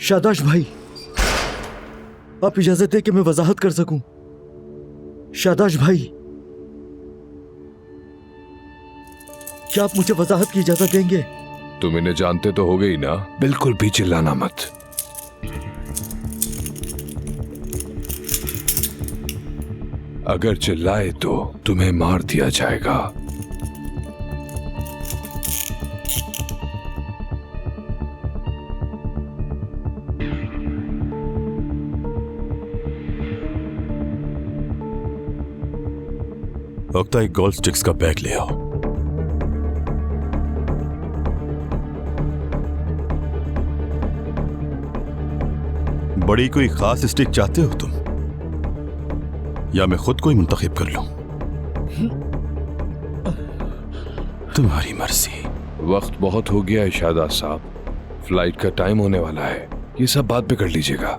शादाश भाई, आप इजाजत दें कि मैं वजाहत कर सकूं। शादाश भाई, क्या आप मुझे वजाहत की इजाजत देंगे? तुम इन्हें जानते तो हो गई ना, बिल्कुल भी चिल्लाना मत। अगर चिल्लाए तो तुम्हें मार दिया जाएगा। ओक्ता, एक गोल्ड स्टिक्स का बैग ले आओ। बड़ी कोई खास स्टिक चाहते हो तुम, या मैं खुद को ही मुंतखब कर लूं? तुम्हारी मर्जी। वक्त बहुत हो गया है शादाब साहब, फ्लाइट का टाइम होने वाला है। ये सब बात पे कर लीजिएगा।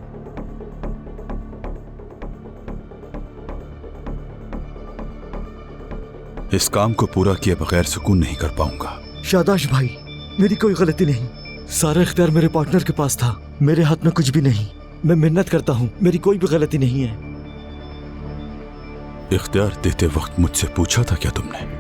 इस काम को पूरा किए बगैर सुकून नहीं कर पाऊंगा। शादाश भाई, मेरी कोई गलती नहीं, सारा इख्तियार मेरे पार्टनर के पास था, मेरे हाथ में कुछ भी नहीं। मैं मिन्नत करता हूँ, मेरी कोई भी गलती नहीं है। इख्तियार देते वक्त मुझसे पूछा था क्या तुमने?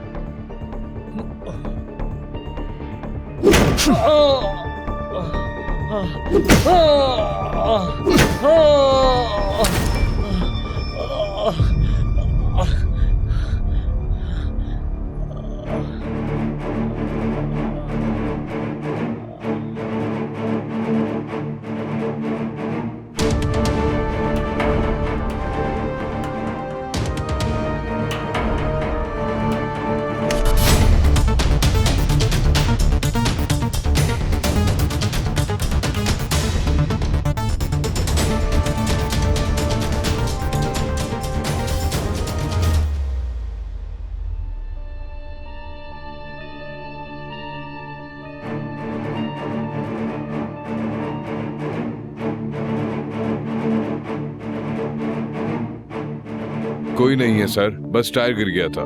कोई नहीं है सर, बस टायर गिर गया था।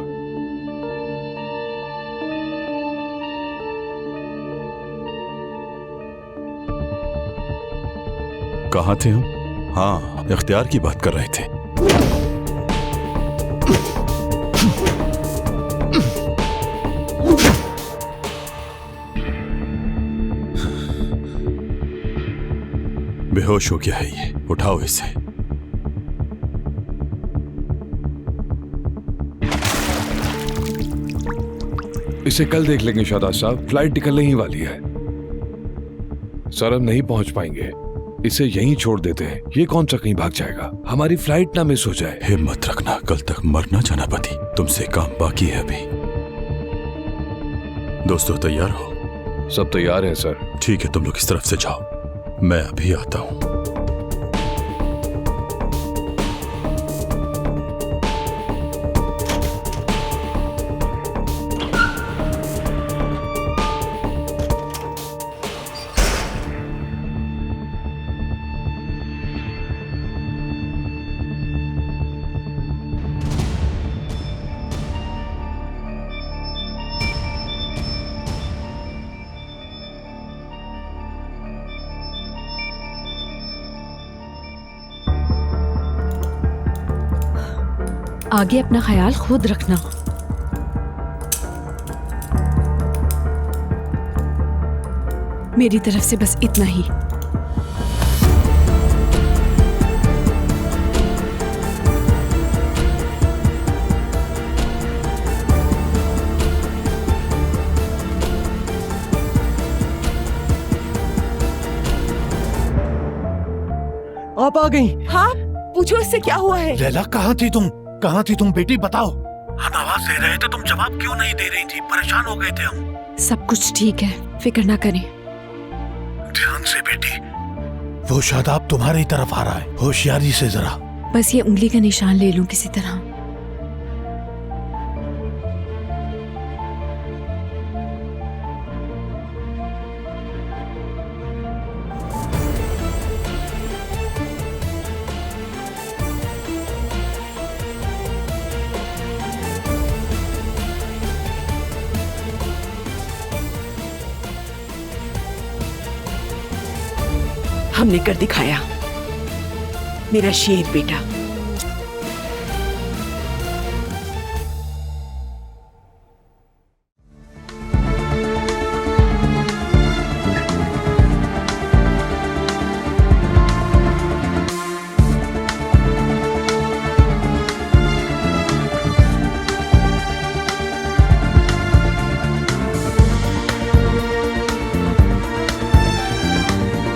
कहाँ थे हम? हाँ, इख्तियार की बात कर रहे थे। बेहोश हो गया है ये, उठाओ इसे। इसे कल देख लेंगे शादाब साहब, फ्लाइट निकलने ही वाली है। सर हम नहीं पहुंच पाएंगे, इसे यहीं छोड़ देते हैं। ये कौन सा कहीं भाग जाएगा, हमारी फ्लाइट ना मिस हो जाए। हिम्मत रखना, कल तक मरना जाना पति, तुमसे काम बाकी है अभी। दोस्तों तैयार हो? सब तैयार है सर। ठीक है, तुम लोग इस तरफ से जाओ, मैं अभी आता हूं। आगे अपना ख्याल खुद रखना। मेरी तरफ से बस इतना ही। आप आ गई? हाँ, पूछो इससे क्या हुआ है। लैला कहाँ थी तुम? कहाँ थी तुम बेटी, बताओ। हम आवाज दे रहे थे, तुम जवाब क्यों नहीं दे रही थी? परेशान हो गए थे हम। सब कुछ ठीक है, फिक्र ना करें। ध्यान से बेटी, वो शादाब तुम्हारी तरफ आ रहा है, होशियारी से जरा। बस ये उंगली का निशान ले लूं किसी तरह। हमने कर दिखाया। मेरा शेर बेटा